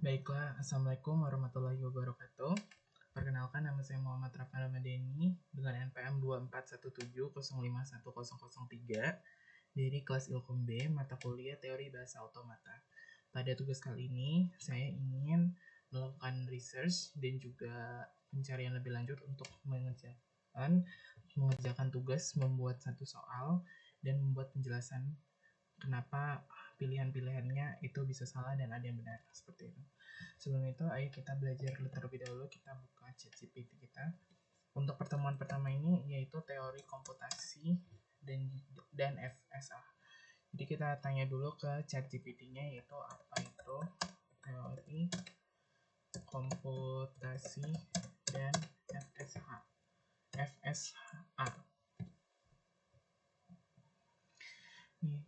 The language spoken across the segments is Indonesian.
Baiklah, Assalamualaikum warahmatullahi wabarakatuh. Perkenalkan, nama saya Muhammad Rafa Ramadhani dengan NPM 2417051003 dari kelas Ilkom B, mata kuliah Teori Bahasa Otomata. Pada tugas kali ini, saya ingin melakukan research dan juga pencarian lebih lanjut untuk mengerjakan tugas membuat satu soal dan membuat penjelasan kenapa pilihan-pilihannya itu bisa salah dan ada yang benar, seperti itu. Sebelum itu, ayo kita belajar terlebih dahulu. Kita buka ChatGPT kita. Untuk pertemuan pertama ini yaitu teori komputasi dan FSA. Jadi kita tanya dulu ke ChatGPT-nya, yaitu apa itu teori komputasi dan FSA.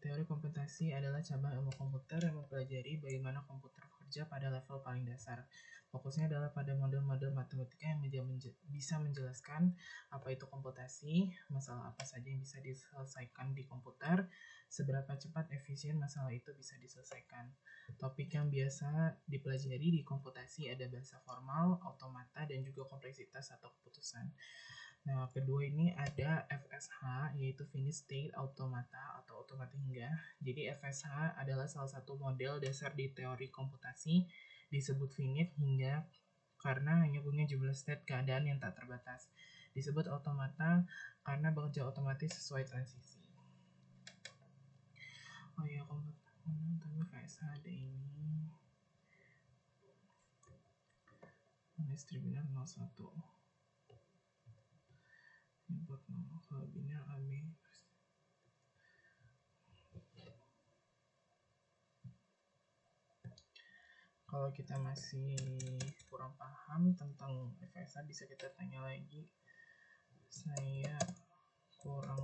Teori komputasi adalah cabang ilmu komputer yang mempelajari bagaimana komputer bekerja pada level paling dasar. Fokusnya adalah pada model-model matematika yang bisa menjelaskan apa itu komputasi, masalah apa saja yang bisa diselesaikan di komputer, seberapa cepat efisien masalah itu bisa diselesaikan. Topik yang biasa dipelajari di komputasi ada bahasa formal, otomata, dan juga kompleksitas atau keputusan. Nah, kedua ini ada FSH, yaitu Finite State Automata atau otomata hingga. Jadi FSH adalah salah satu model dasar di teori komputasi, disebut finite hingga karena hanya punya jumlah state keadaan yang tak terbatas. Disebut otomata karena bekerja otomatis sesuai transisi. Oh ya, tapi FSH ada ini. Distributor 01. Input 0, kalau biner AB. Kalau kita masih kurang paham tentang FSA, bisa kita tanya lagi. Saya kurang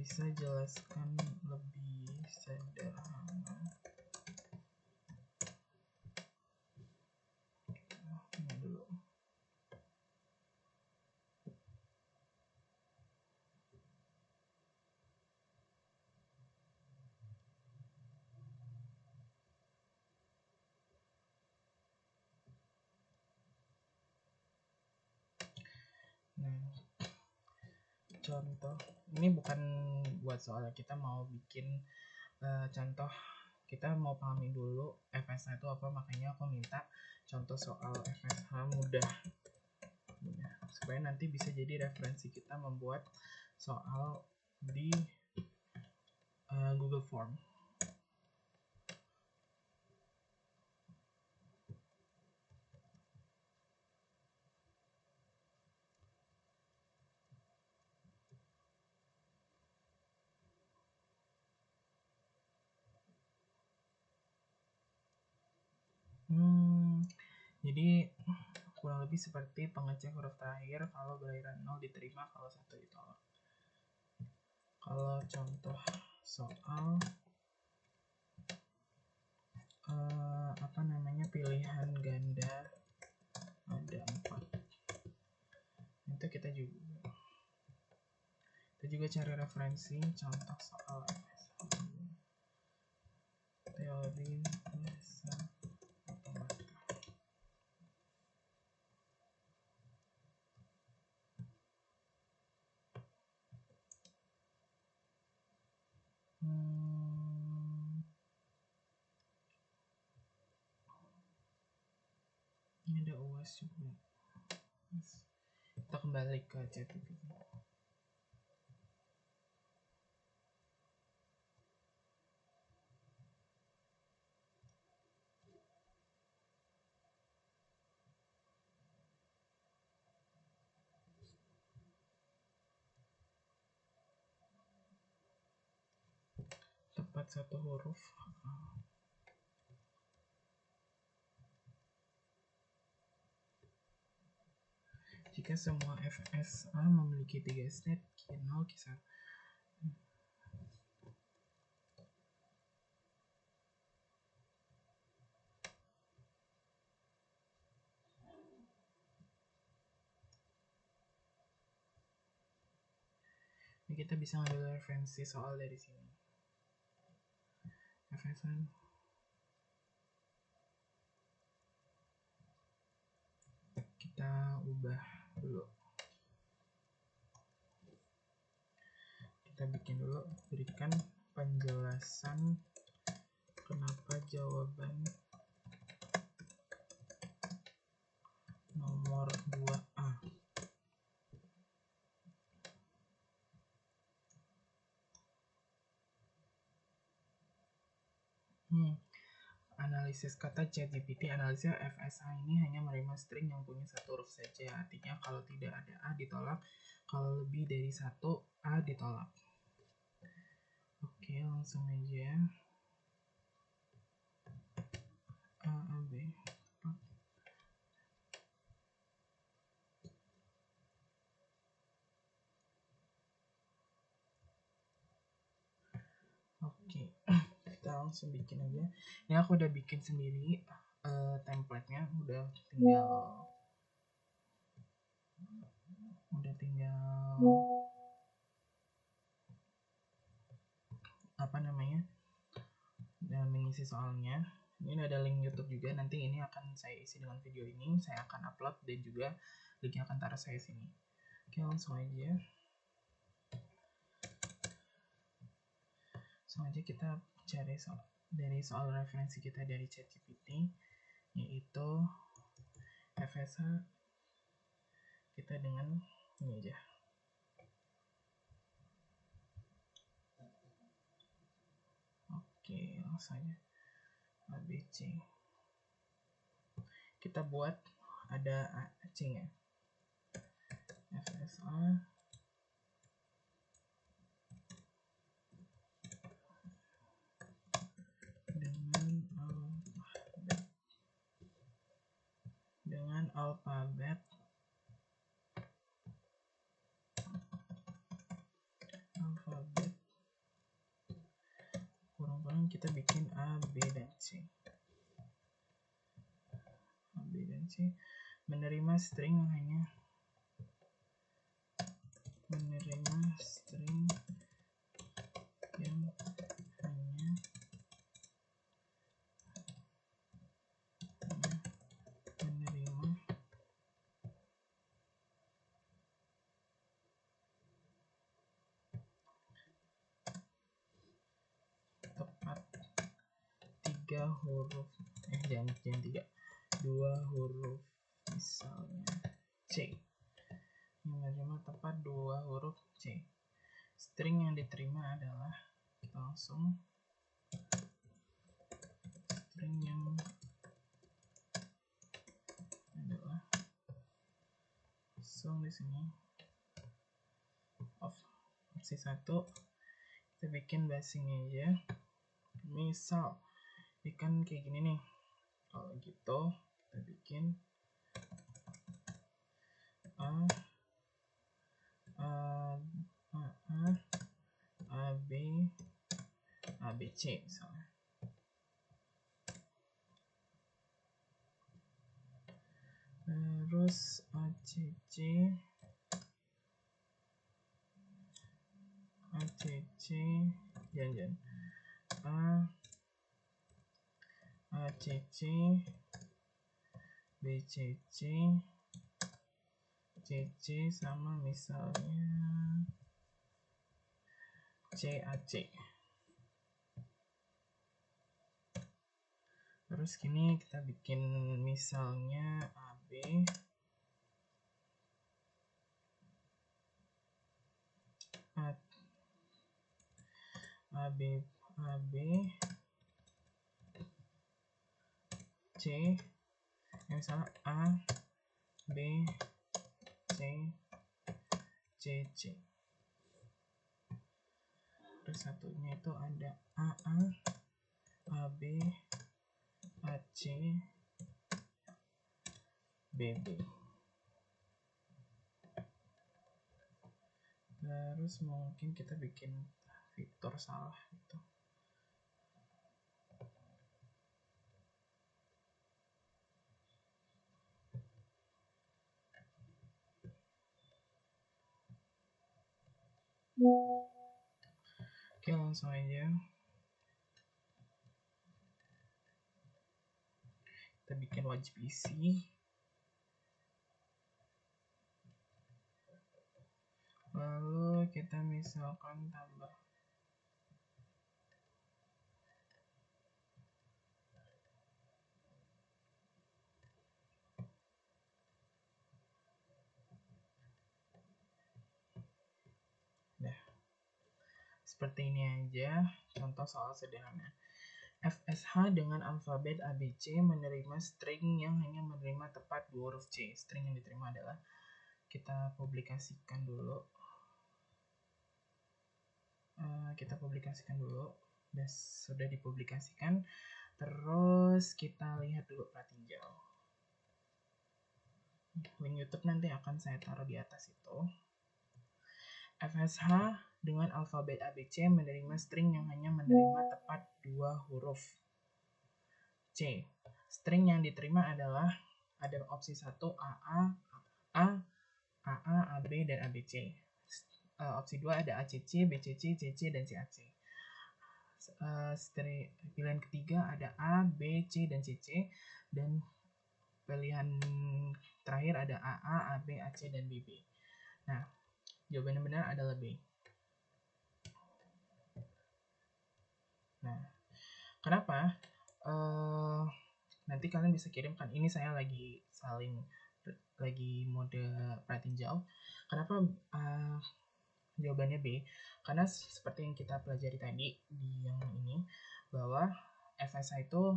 bisa jelaskan lebih sederhana. Ini dulu. Nah, contoh ini bukan buat soal, kita mau bikin contoh. Kita mau pahami dulu FSH itu apa, makanya aku minta contoh soal FSH mudah supaya nanti bisa jadi referensi kita membuat soal di Google Form. Jadi kurang lebih seperti pengecek huruf terakhir, kalau belahiran 0 diterima, kalau 1 ditolak. Kalau contoh soal pilihan ganda ada 4, itu kita juga cari referensi contoh soal teori bahasa otomata. Ini ada UAS juga. Kita kembali ke ChatGPT. Tepat satu huruf. Jika semua FSA memiliki 3 state, Q0 kisah. Jadi kita bisa ngambil referensi soal dari sini. FSN. Kita ubah dulu. Kita bikin dulu, berikan penjelasan kenapa jawaban nomor 2A. Analisis kata ChatGPT, analisis FSA ini hanya menerima string yang punya satu huruf saja. Artinya kalau tidak ada A ditolak, kalau lebih dari satu A ditolak. Oke, langsung aja. A, B. Oke, kita langsung bikin aja. Ini aku udah bikin sendiri template-nya, udah tinggal apa namanya, mengisi soalnya. Ini ada link YouTube juga, nanti ini akan saya isi dengan video ini, saya akan upload dan juga linknya akan taruh saya sini. Oke, langsung aja. Langsung aja kita cari soal referensi kita dari ChatGPT, yaitu FSA kita dengan ini aja. Oke, langsung aja ABC. Kita buat ada C-nya. FSA dengan alfabet kurang-kurang kita bikin A, B, dan C. A, B, dan C menerima string yang hanya menerima tepat 3 huruf, jangan 3, 2 huruf, misalnya C. Menerima tepat 2 huruf C. String yang diterima adalah, kita langsung string yang adalah langsung di sini off versi 1. Kita bikin basingnya aja. Misal ikan kayak gini nih, kalau gitu kita bikin ABC misalnya. Terus ACC jangan ACC BCC CC sama misalnya CAC. Terus gini kita bikin misalnya AB C, misalnya A B C C C. Terus satunya itu ada AA AB AC BB. Terus mungkin kita bikin fitur salah gitu. Oke, langsung aja. Kita bikin wajib isi. Lalu kita misalkan tambah. Nah, seperti ini aja contoh soal sederhana. FSH dengan alfabet ABC menerima string yang hanya menerima tepat 2 huruf C. String yang diterima adalah, kita publikasikan dulu. Sudah dipublikasikan. Terus kita lihat dulu pratinjau. Link YouTube nanti akan saya taruh di atas itu. FSH dengan alfabet ABC menerima string yang hanya menerima tepat 2 huruf C. String yang diterima adalah ada opsi 1 AA, AB, dan ABC. Opsi 2 ada ACC, BCC, CC, dan CAC. Pilihan ketiga ada A, B, C, dan CC. Dan pilihan terakhir ada AA, AB, AC, dan BB. Nah, jawaban yang benar adalah B. Nah, kenapa? Nanti kalian bisa kirimkan. Ini saya lagi mode pratinjau. Kenapa jawabannya B? Karena seperti yang kita pelajari tadi di yang ini, bahwa FSH itu,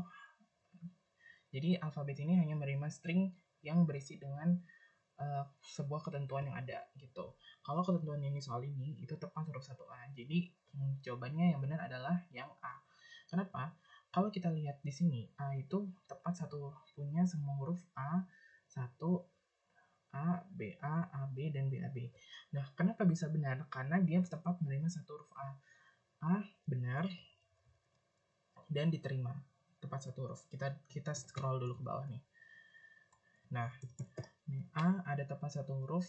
jadi alfabet ini hanya menerima string yang berisi dengan sebuah ketentuan yang ada gitu. Kalau ketentuan ini soal ini itu tepat huruf 1A. Jadi jawabannya yang benar adalah yang A. Kenapa? Kalau kita lihat di sini, A itu tepat punya semua huruf A, 1, A, BA, AB, dan BAB. Nah, kenapa bisa benar? Karena dia tepat menerima satu huruf A. A benar dan diterima tepat satu huruf. Kita scroll dulu ke bawah nih. Nah, A ada tepat satu huruf,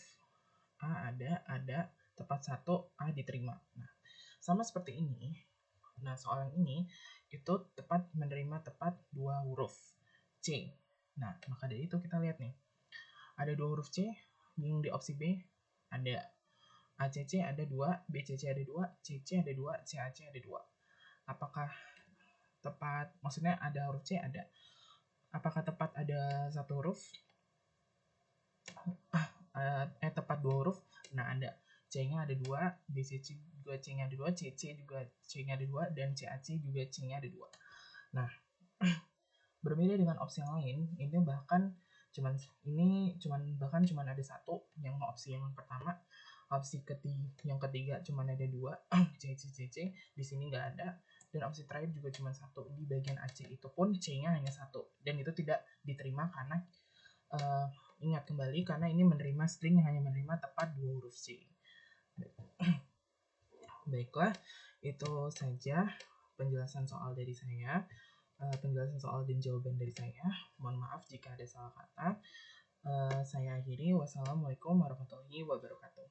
A ada tepat satu, A diterima. Nah, sama seperti ini. Nah, soal yang ini itu tepat menerima tepat 2 huruf C. Nah, maka dari itu kita lihat nih. Ada 2 huruf C, yang di opsi B ada ACC ada 2, BCC ada 2, CC ada 2, CAC ada 2. Apakah tepat? Maksudnya ada huruf C ada. Apakah tepat ada satu huruf? Tepat 2 huruf. Nah, ada C-nya ada 2, BCC juga C-nya ada 2, CC juga C-nya ada 2, dan CAC juga C-nya ada 2. Nah, berbeda dengan opsi yang lain, ini bahkan cuman ada satu, yang opsi yang pertama. Opsi yang ketiga cuma ada 2, CC, di sini nggak ada. Dan opsi terakhir juga cuma satu, di bagian AC itu pun C-nya hanya satu, dan itu tidak diterima karena ingat kembali, karena ini menerima string yang hanya menerima tepat 2 huruf C. Baiklah, itu saja penjelasan soal dari saya, penjelasan soal dan jawaban dari saya. Mohon maaf jika ada salah kata. Saya akhiri. Wassalamualaikum warahmatullahi wabarakatuh.